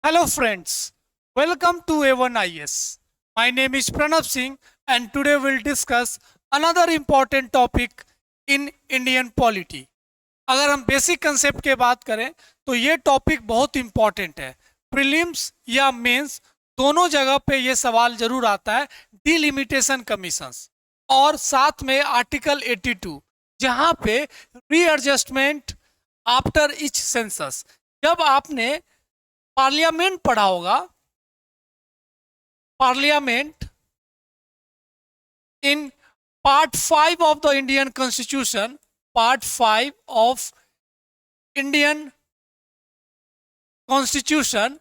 Hello friends, welcome to A1IS. My name is Pranav Singh and today we'll discuss another important topic in Indian polity. अगर हम basic concept के बात करें तो ये topic बहुत इंपॉर्टेंट है। प्रीलिम्स या मेंस दोनों जगह पे ये सवाल जरूर आता है, डिलिमिटेशन कमीशंस और साथ में आर्टिकल 82 जहां पे रीएडजस्टमेंट आफ्टर ईच सेंसस। जब आपने पार्लियामेंट पढ़ा होगा, parliament in part 5 of the Indian constitution, part 5 of Indian constitution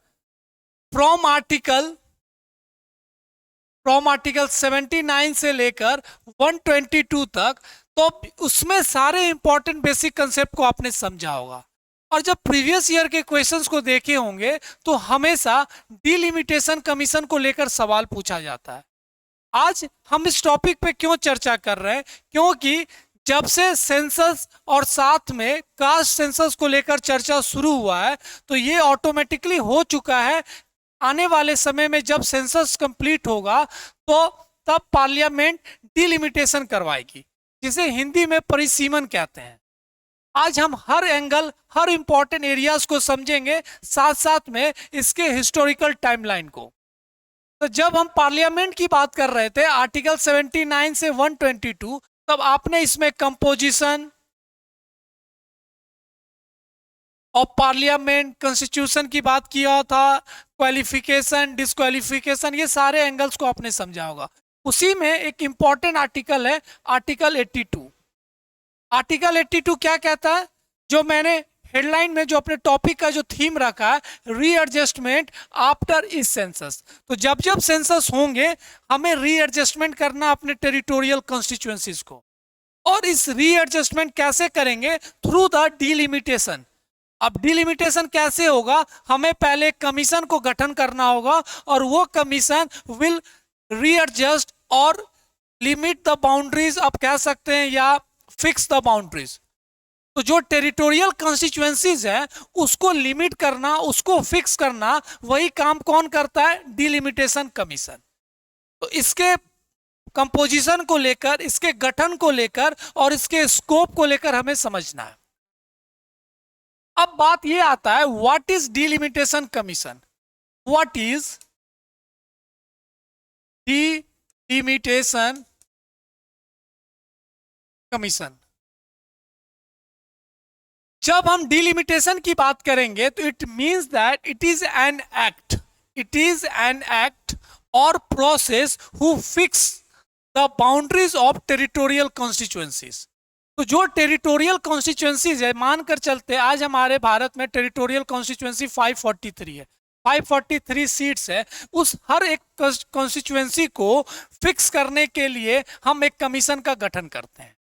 from article 79 से लेकर 122 तक, तो उसमें सारे इंपॉर्टेंट बेसिक कंसेप्ट को आपने समझा होगा। और जब प्रीवियस ईयर के क्वेश्चंस को देखे होंगे तो हमेशा डिलिमिटेशन कमीशन को लेकर सवाल पूछा जाता है। आज हम इस टॉपिक पे क्यों चर्चा कर रहे हैं? क्योंकि जब से सेंसस और साथ में कास्ट सेंसस को लेकर चर्चा शुरू हुआ है तो ये ऑटोमेटिकली हो चुका है। आने वाले समय में जब सेंसस कंप्लीट होगा तो तब पार्लियामेंट डिलिमिटेशन करवाएगी, जिसे हिंदी में परिसीमन कहते हैं। आज हम हर एंगल, हर इंपॉर्टेंट एरियाज को समझेंगे, साथ साथ में इसके हिस्टोरिकल टाइमलाइन को। तो जब हम पार्लियामेंट की बात कर रहे थे आर्टिकल 79 से 122, तब आपने इसमें कंपोजिशन और पार्लियामेंट कॉन्स्टिट्यूशन की बात किया था, क्वालिफिकेशन, डिस्क्वालिफिकेशन, ये सारे एंगल्स को आपने समझा होगा। उसी में एक इंपॉर्टेंट आर्टिकल है आर्टिकल 82। आर्टिकल 82 क्या कहता है? जो मैंने हेडलाइन में जो अपने टॉपिक का जो थीम रखा है, रीएडजस्टमेंट आफ्टर इस सेंसस। तो जब जब सेंसस होंगे हमें रीएडजस्टमेंट करना अपने टेरिटोरियल कॉन्स्टिट्यूएंसीज को। और इस रीएडजस्टमेंट कैसे करेंगे? Through the delimitation. अब डिलिमिटेशन कैसे होगा? हमें पहले कमीशन को गठन करना होगा और वो कमीशन विल रीएडजस्ट और लिमिट द बाउंड्रीज, आप कह सकते हैं, या फिक्स द बाउंड्रीज। तो जो टेरिटोरियल कॉन्स्टिट्यूएंसीज है उसको लिमिट करना, उसको फिक्स करना, वही काम कौन करता है? Delimitation commission. तो इसके कंपोजिशन को लेकर, इसके गठन को लेकर और इसके स्कोप को लेकर हमें समझना है। अब बात यह आता है, what is delimitation commission? What is delimitation commission? जब हम डिलिमिटेशन की बात करेंगे तो it means that it is an act, it is an act और process who fix the boundaries of territorial constituencies. तो जो टेरिटोरियल कॉन्स्टिट्यूएंसीज है, मानकर चलते आज हमारे भारत में टेरिटोरियल कॉन्स्टिट्यूएंसी 543 है, 543 सीट्स है। उस हर एक कॉन्स्टिट्यूएंसी को फिक्स करने के लिए हम एक कमीशन का गठन करते हैं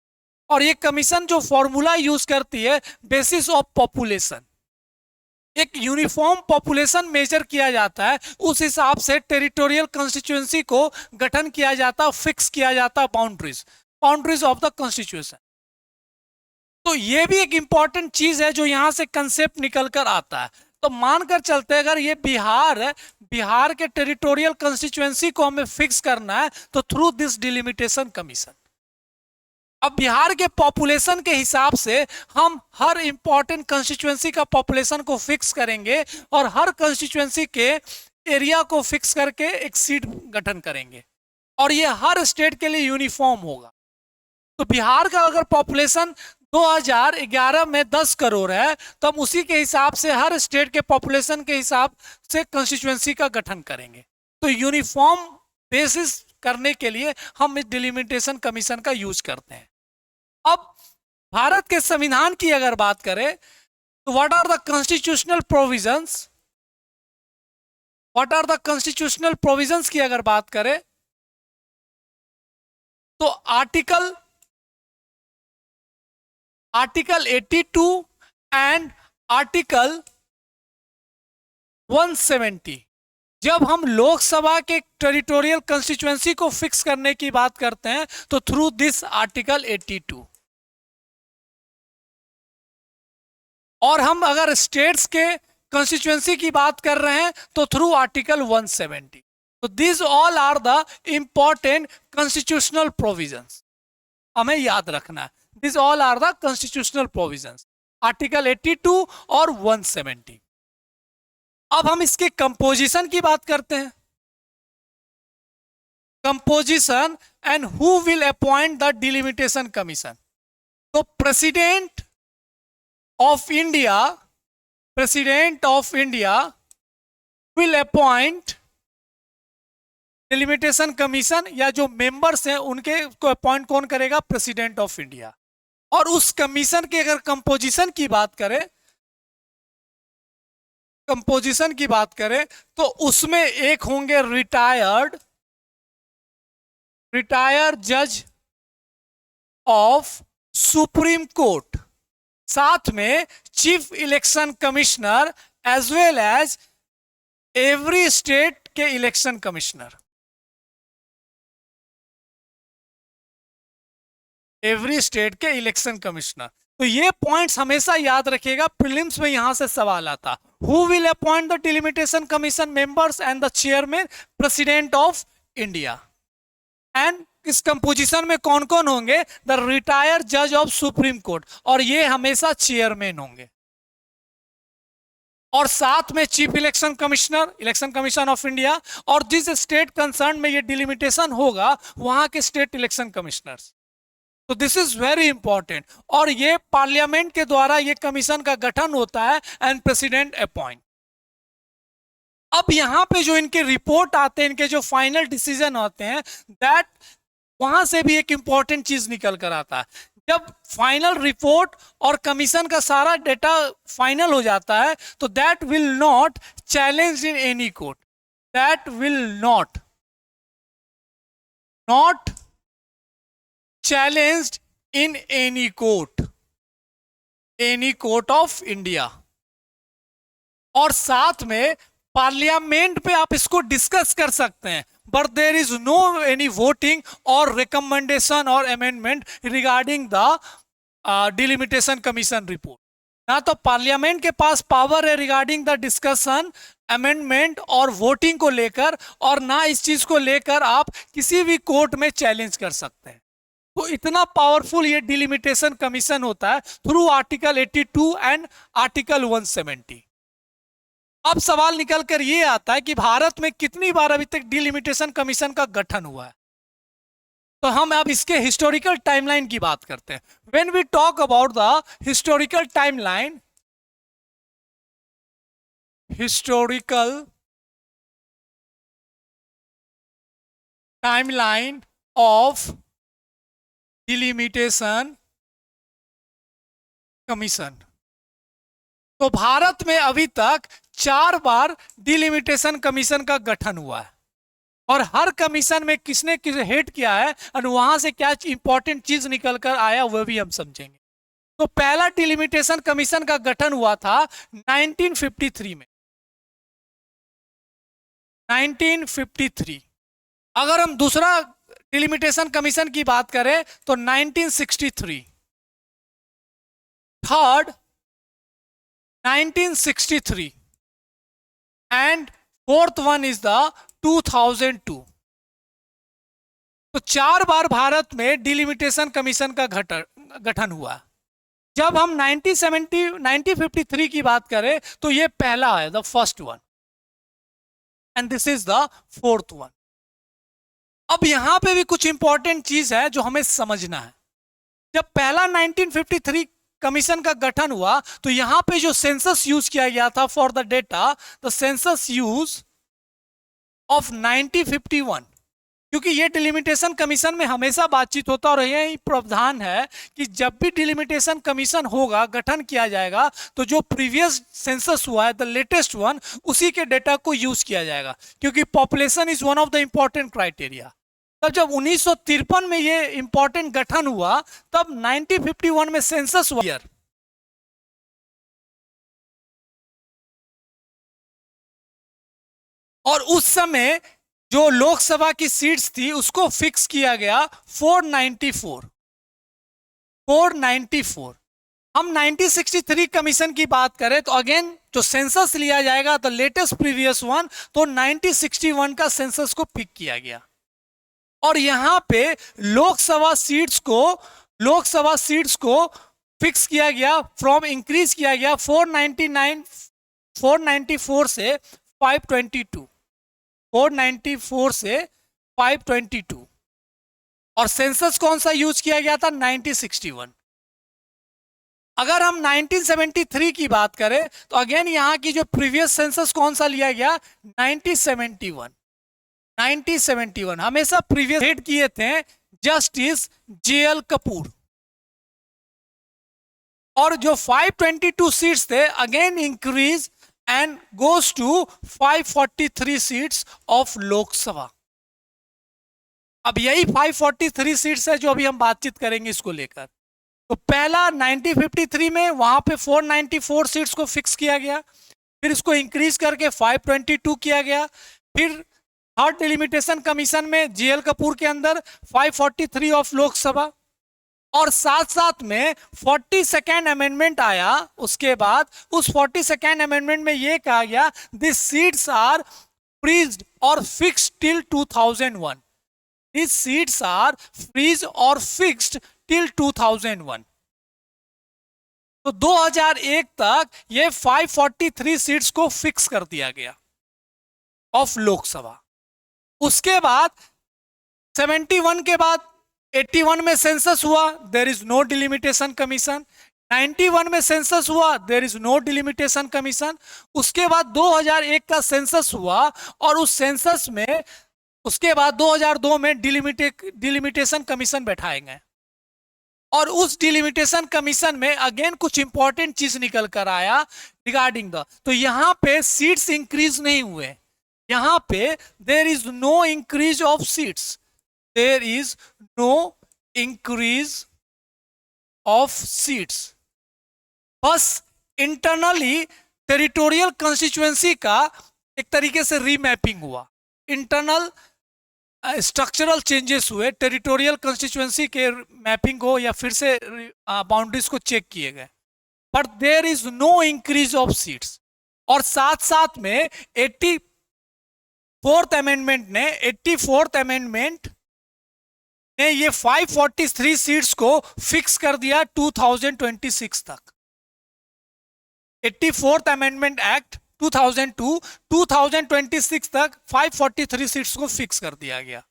और ये कमीशन जो फॉर्मूला यूज करती है, बेसिस ऑफ पॉपुलेशन, एक यूनिफॉर्म पॉपुलेशन मेजर किया जाता है, उस हिसाब से टेरिटोरियल कॉन्स्टिट्यूएंसी को गठन किया जाता, फिक्स किया जाता बाउंड्रीज ऑफ द कॉन्स्टिट्यूशन। तो ये भी एक इंपॉर्टेंट चीज है जो यहां से कंसेप्ट निकल कर आता है। तो मानकर चलते अगर ये बिहार है, बिहार के टेरिटोरियल कॉन्स्टिट्यूएंसी को हमें फिक्स करना है तो थ्रू दिस डिलिमिटेशन कमीशन। अब बिहार के पॉपुलेशन के हिसाब से हम हर इंपॉर्टेंट कंस्टिट्यूएंसी का पॉपुलेशन को फिक्स करेंगे और हर कंस्टिट्यूएंसी के एरिया को फिक्स करके एक सीट गठन करेंगे और ये हर स्टेट के लिए यूनिफॉर्म होगा। तो बिहार का अगर पॉपुलेशन 2011 में 10 करोड़ है तो हम उसी के हिसाब से हर स्टेट के पॉपुलेशन के हिसाब से कंस्टिट्यूएंसी का गठन करेंगे। तो यूनिफॉर्म बेसिस करने के लिए हम इस डिलिमिटेशन कमीशन का यूज करते हैं। अब भारत के संविधान की अगर बात करें तो what are the constitutional provisions, what are the constitutional provisions की अगर बात करें तो आर्टिकल 82 एंड आर्टिकल 170। जब हम लोकसभा के टेरिटोरियल कंस्टिट्यूएंसी को फिक्स करने की बात करते हैं तो थ्रू दिस आर्टिकल 82। और हम अगर स्टेट्स के कंस्टिट्यूएंसी की बात कर रहे हैं तो थ्रू आर्टिकल 170। तो this all are the important constitutional provisions, हमें याद रखना है। This all are the constitutional provisions, article 82 और 170। अब हम इसके कंपोजिशन की बात करते हैं। Composition and who will appoint the delimitation commission. तो president of India will appoint delimitation commission, या जो मेंबर्स हैं उनके को अपॉइंट कौन करेगा? President of India. और उस कमीशन के अगर कंपोजिशन की बात करें तो उसमें एक होंगे रिटायर्ड जज ऑफ सुप्रीम कोर्ट, साथ में chief election commissioner as well as every state के इलेक्शन कमिश्नर। तो ये पॉइंट्स हमेशा याद रखिएगा, प्रीलिम्स में यहां से सवाल आता। Who will appoint the delimitation commission members and the chairman? President of India. And इस कंपोजिशन में कौन कौन होंगे? द रिटायर्ड जज ऑफ सुप्रीम कोर्ट, और ये हमेशा चेयरमैन होंगे। और साथ में chief election commission of India, और जिस स्टेट कंसर्न में ये डिलिमिटेशन होगा वहां के स्टेट इलेक्शन कमिश्नर्स। तो दिस इज वेरी इंपॉर्टेंट। और ये पार्लियामेंट के द्वारा ये कमीशन का गठन होता है एंड प्रेसिडेंट अपॉइंट। अब यहां पे जो इनके रिपोर्ट आते हैं, इनके जो फाइनल डिसीजन होते हैं, दैट वहां से भी एक इंपॉर्टेंट चीज निकल कर आता है। जब फाइनल रिपोर्ट और कमीशन का सारा डेटा फाइनल हो जाता है तो that will not challenge in any court, that will not challenged in any court of India। और साथ में पार्लियामेंट पे आप इसको डिस्कस कर सकते हैं, but there is no any voting और रिकमेंडेशन और amendment regarding the delimitation commission report. ना तो पार्लियामेंट के पास पावर है रिगार्डिंग द डिस्कशन, अमेंडमेंट और वोटिंग को लेकर, और ना इस चीज को लेकर आप किसी भी कोर्ट में चैलेंज कर सकते हैं। तो इतना पावरफुल ये डिलिमिटेशन कमीशन होता है थ्रू आर्टिकल 82 एंड आर्टिकल 170। अब सवाल निकल कर ये आता है कि भारत में कितनी बार अभी तक डिलिमिटेशन कमीशन का गठन हुआ है। तो हम अब इसके हिस्टोरिकल टाइमलाइन की बात करते हैं। When we talk about the historical timeline of delimitation commission, तो भारत में अभी तक 4 बार डिलिमिटेशन कमीशन का गठन हुआ है। और हर कमीशन में किसने हेड किया है और वहां से क्या इंपॉर्टेंट चीज निकल कर आया वह भी हम समझेंगे। तो पहला डिलिमिटेशन कमीशन का गठन हुआ था 1953 में, 1953। अगर हम दूसरा डिलिमिटेशन कमीशन की बात करें तो 1963, third 1963 and fourth one is the 2002। तो 4 बार भारत में डिलिमिटेशन कमीशन का गठन हुआ। जब हम 1953 की बात करें तो यह पहला है, the first one, and this is the fourth one. अब यहां पे भी कुछ इंपॉर्टेंट चीज है जो हमें समझना है। जब पहला 1953 कमीशन का गठन हुआ तो यहां पे जो सेंसस यूज किया गया था for the data, the census use of 1951, क्योंकि ये डिलिमिटेशन कमीशन में हमेशा बातचीत होता और यही प्रावधान है कि जब भी डिलिमिटेशन कमीशन होगा, गठन किया जाएगा, तो जो प्रीवियस सेंसस हुआ है, द लेटेस्ट वन, उसी के डेटा को यूज किया जाएगा, क्योंकि population is one of the important criteria. तब जब 1953 में ये इंपॉर्टेंट गठन हुआ, तब 1951 में सेंसस हुआ। और उस समय जो लोकसभा की सीट्स थी उसको फिक्स किया गया 494। हम 1963 कमीशन की बात करें तो अगेन जो सेंसस लिया जाएगा द लेटेस्ट प्रीवियस वन, तो 1961 का सेंसस को पिक किया गया। और यहां पे लोकसभा सीट्स को फिक्स किया गया, फ्रॉम इंक्रीज किया गया 494 से 522, 494 से 522। और सेंसस कौन सा यूज किया गया था? 1961। अगर हम 1973 की बात करें तो अगेन यहां की जो प्रीवियस सेंसस कौन सा लिया गया? 1971। 1971 हमेशा प्रीवियस हेड किए थे जस्टिस जेएल कपूर। और जो 522 सीट्स थे again increase and goes to 543 seats of Lok Sabha. अब यही 543 सीट्स है जो अभी हम बातचीत करेंगे इसको लेकर। तो पहला 1953 में वहां पे 494 सीट्स को फिक्स किया गया, फिर इसको इंक्रीज करके 522 किया गया, फिर थर्ड डिलिमिटेशन कमीशन में जेएल कपूर के अंदर 543 ऑफ लोकसभा, और साथ साथ में 42nd अमेंडमेंट आया। उसके बाद उस 42nd अमेंडमेंट में यह कहा गया दिस सीट्स आर फ्रीज्ड और fixed till 2001। These seats are freeze or fixed till 2001। तो 2001 तक ये 543 सीट्स को फिक्स कर दिया गया ऑफ लोकसभा। उसके बाद 71 के बाद 81 में सेंसस हुआ, there is no delimitation commission. 91 में सेंसस हुआ, there is no delimitation commission. उसके बाद 2001 का सेंसस हुआ और उस सेंसस में उसके बाद 2002 में डिलिमिटेशन कमीशन बैठाए गए, और उस डिलिमिटेशन कमीशन में अगेन कुछ इंपॉर्टेंट चीज निकल कर आया रिगार्डिंग द, तो यहां पे सीट्स इंक्रीज नहीं हुए, यहां पे there is no increase of seats, there is no increase of seats. बस इंटरनली टेरिटोरियल कंस्टिट्यूएंसी का एक तरीके से रीमैपिंग हुआ, इंटरनल स्ट्रक्चरल चेंजेस हुए, टेरिटोरियल कंस्टिट्यूएंसी के मैपिंग हो या फिर से बाउंड्रीज को चेक किए गए, but there is no increase of seats. और साथ साथ में 84th अमेंडमेंट ने ये 543 सीट्स को फिक्स कर दिया 2026 तक। 84th अमेंडमेंट एक्ट 2002 2026 तक 543 सीट्स को फिक्स कर दिया गया।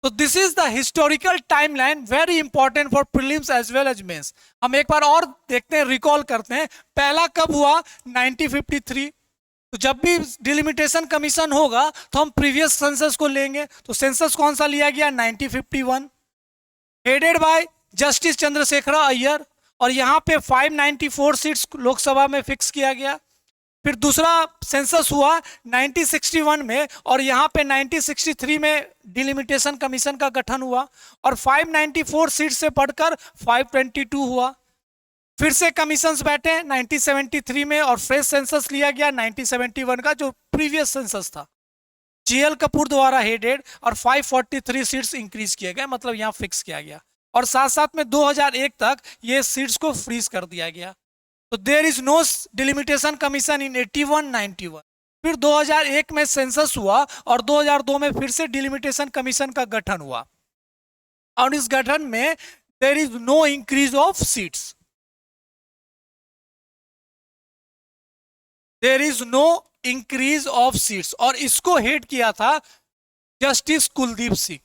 तो this is the historical timeline, very important for prelims as well as mains. हम एक बार और देखते हैं, रिकॉल करते हैं, पहला कब हुआ? 1953। तो जब भी डिलिमिटेशन कमीशन होगा तो हम प्रीवियस सेंसस को लेंगे। तो सेंसस कौन सा लिया गया? 1951, headed by justice Chandrashekhar Iyer, और यहां पे 594 सीट्स लोकसभा में फिक्स किया गया। फिर दूसरा सेंसस हुआ 1961 में, और यहां पे 1963 में डिलिमिटेशन कमीशन का गठन हुआ, और 594 सीट से बढ़कर 522 हुआ। फिर से कमीशंस बैठे 1973 में, और फ्रेश सेंसस लिया गया 1971 का, जो प्रीवियस सेंसस था, जेएल कपूर द्वारा हेडेड, और 543 सीट्स इंक्रीज किए गए, मतलब यहां फिक्स किया गया। और साथ साथ में 2001 तक ये सीट्स को फ्रीज कर दिया गया। तो there is no delimitation commission in 81-91। फिर 2001 में सेंसस हुआ और 2002 में फिर से डिलिमिटेशन कमीशन का गठन हुआ, और इस गठन में there is no increase of seats, there is no increase of seats. और इसको हेड किया था जस्टिस कुलदीप सिंह,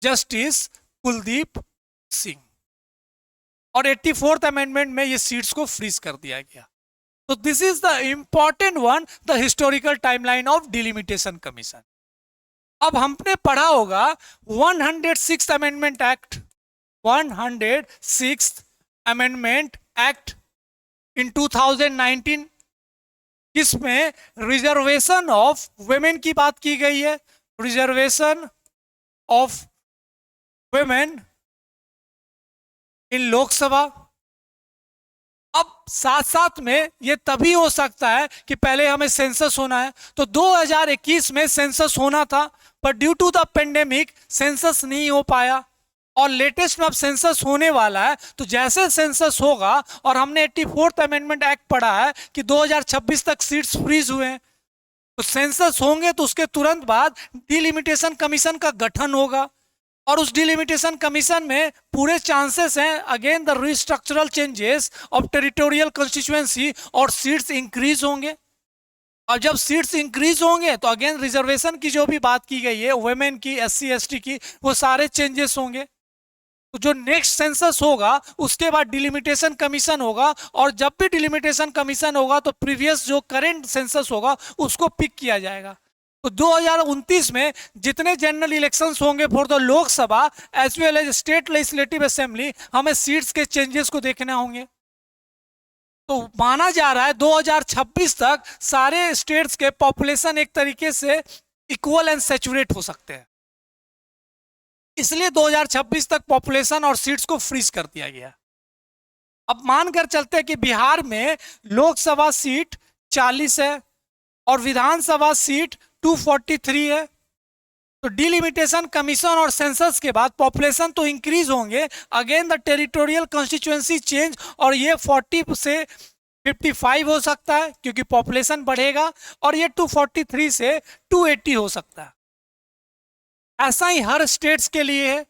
जस्टिस कुलदीप सिंह। और 84th अमेंडमेंट में ये सीट्स को फ्रीज कर दिया गया। तो this is the important one, the historical timeline of delimitation commission. अब हमने पढ़ा होगा 106th amendment act, 106th amendment act in 2019, जिसमें रिजर्वेशन ऑफ वुमेन की बात की गई है, reservation of women in Lok Sabha. अब साथ साथ में ये तभी हो सकता है कि पहले हमें सेंसस होना है, तो 2021 में सेंसस होना था, पर due to the pandemic census नहीं हो पाया। और लेटेस्ट में अब सेंसस होने वाला है, तो जैसे सेंसस होगा, और हमने 84th अमेंडमेंट एक्ट पढ़ा है कि 2026 तक सीट्स फ्रीज हुए हैं, तो सेंसस होंगे तो उसके तुरंत बाद डिलिमिटेशन कमीशन का गठन होगा, और उस डिलिमिटेशन कमीशन में पूरे चांसेस हैं again the restructural changes of territorial constituency, और सीट्स इंक्रीज होंगे। और जब सीट्स इंक्रीज होंगे तो अगेन रिजर्वेशन की जो भी बात की गई है, वुमेन की, SC ST की, वो सारे चेंजेस होंगे। तो जो नेक्स्ट सेंसस होगा उसके बाद डिलिमिटेशन कमीशन होगा, और जब भी डिलिमिटेशन कमीशन होगा तो प्रीवियस जो करंट सेंसस होगा उसको पिक किया जाएगा। तो 2029 में जितने जनरल इलेक्शंस होंगे for the Lok Sabha as well as state legislative assembly, हमें सीट्स के चेंजेस को देखना होंगे। तो माना जा रहा है 2026 तक सारे स्टेट्स के पॉपुलेशन एक तरीके से इक्वल एंड सैचुरेट हो सकते हैं, इसलिए 2026 तक पॉपुलेशन और सीट्स को फ्रीज कर दिया गया। अब मानकर चलते हैं कि बिहार में लोकसभा सीट 40 है और विधानसभा सीट 243 है, तो डिलिमिटेशन कमीशन और सेंसस के बाद पॉपुलेशन तो इंक्रीज होंगे, again the territorial constituency change, और ये 40 से 55 हो सकता है क्योंकि पॉपुलेशन बढ़ेगा, और ये 243 से 280 हो सकता है। ऐसा ही हर स्टेट्स के लिए है।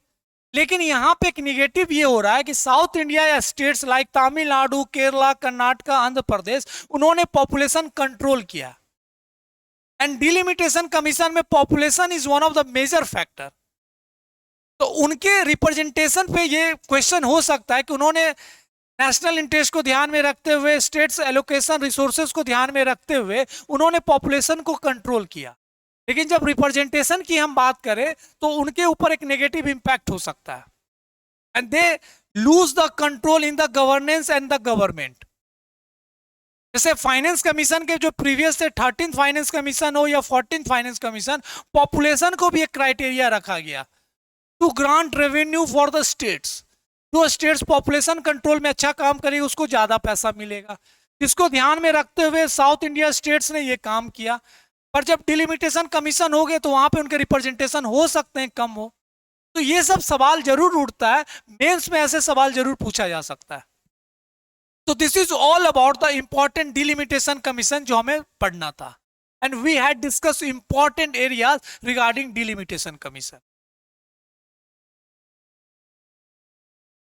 लेकिन यहां पे एक निगेटिव ये हो रहा है कि साउथ इंडिया या स्टेट्स लाइक तमिलनाडु, केरला, कर्नाटका, आंध्र प्रदेश, उन्होंने पॉपुलेशन कंट्रोल किया, एंड डिलिमिटेशन कमीशन में population is one of the major factor. तो उनके रिप्रेजेंटेशन पे ये क्वेश्चन हो सकता है कि उन्होंने नेशनल इंटरेस्ट को ध्यान में रखते हुए, स्टेट्स एलोकेशन रिसोर्सेज को ध्यान में रखते हुए उन्होंने पॉपुलेशन को कंट्रोल किया। लेकिन जब रिप्रेजेंटेशन की हम बात करें तो उनके ऊपर एक नेगेटिव इंपैक्ट हो सकता है, and they lose the control in the governance and the government. जैसे फाइनेंस कमीशन के जो प्रीवियस थे 13th फाइनेंस कमीशन हो या 14th फाइनेंस कमीशन, पॉपुलेशन को भी एक क्राइटेरिया रखा गया to grant revenue for the states. जो स्टेट्स पॉपुलेशन कंट्रोल में अच्छा काम करेगी उसको ज्यादा पैसा मिलेगा, इसको ध्यान में रखते हुए साउथ इंडिया स्टेट्स ने ये काम किया। पर जब डिलिमिटेशन कमीशन हो गए तो वहां पे उनके रिप्रेजेंटेशन हो सकते हैं कम हो। तो ये सब सवाल जरूर उठता है, मेंस में ऐसे सवाल जरूर पूछा जा सकता है। तो this is all about the important delimitation commission जो हमें पढ़ना था, and we had discuss important areas regarding delimitation commission.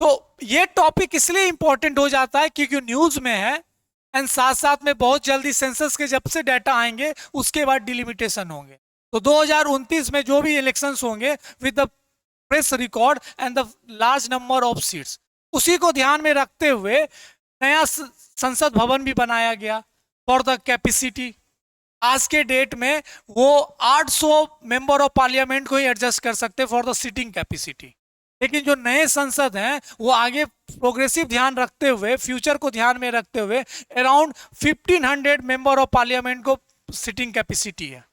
तो ये टॉपिक इसलिए इंपॉर्टेंट हो जाता है क्योंकि न्यूज में है, एंड साथ साथ में बहुत जल्दी सेंसस के जब से डाटा आएंगे उसके बाद डिलिमिटेशन होंगे। तो 2029 में जो भी इलेक्शंस होंगे with the press record and the large number of seats, उसी को ध्यान में रखते हुए नया संसद भवन भी बनाया गया फॉर द कैपेसिटी। आज के डेट में वो 800 मेंबर ऑफ पार्लियामेंट को ही एडजस्ट कर सकते फॉर द सिटिंग कैपेसिटी। लेकिन जो नए संसद हैं वो आगे प्रोग्रेसिव ध्यान रखते हुए, फ्यूचर को ध्यान में रखते हुए अराउंड 1500 मेंबर ऑफ पार्लियामेंट को सिटिंग कैपेसिटी है।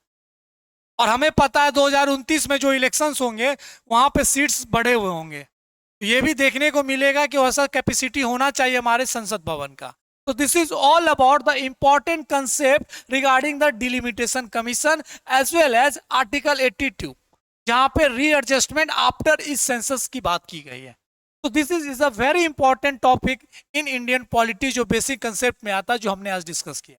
और हमें पता है 2029 में जो इलेक्शंस होंगे वहां पे सीट्स बढ़े हुए होंगे, ये भी देखने को मिलेगा कि वैसा कैपेसिटी होना चाहिए हमारे संसद भवन का। तो this is all about the important concept regarding the delimitation commission as well as article 82, जहां पे रीएडजस्टमेंट आफ्टर इस सेंसस की बात की गई है। तो this is a very important topic in Indian polity, जो बेसिक कंसेप्ट में आता है, जो हमने आज डिस्कस किया।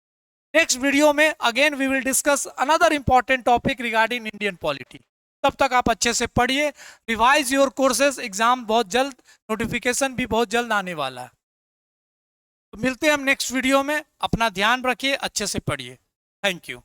नेक्स्ट वीडियो में again we will discuss another important topic regarding Indian polity. तब तक आप अच्छे से पढ़िए, रिवाइज योर कोर्सेज, एग्जाम बहुत जल्द, नोटिफिकेशन भी बहुत जल्द आने वाला है। तो मिलते हैं हम नेक्स्ट वीडियो में, अपना ध्यान रखिए, अच्छे से पढ़िए। Thank you.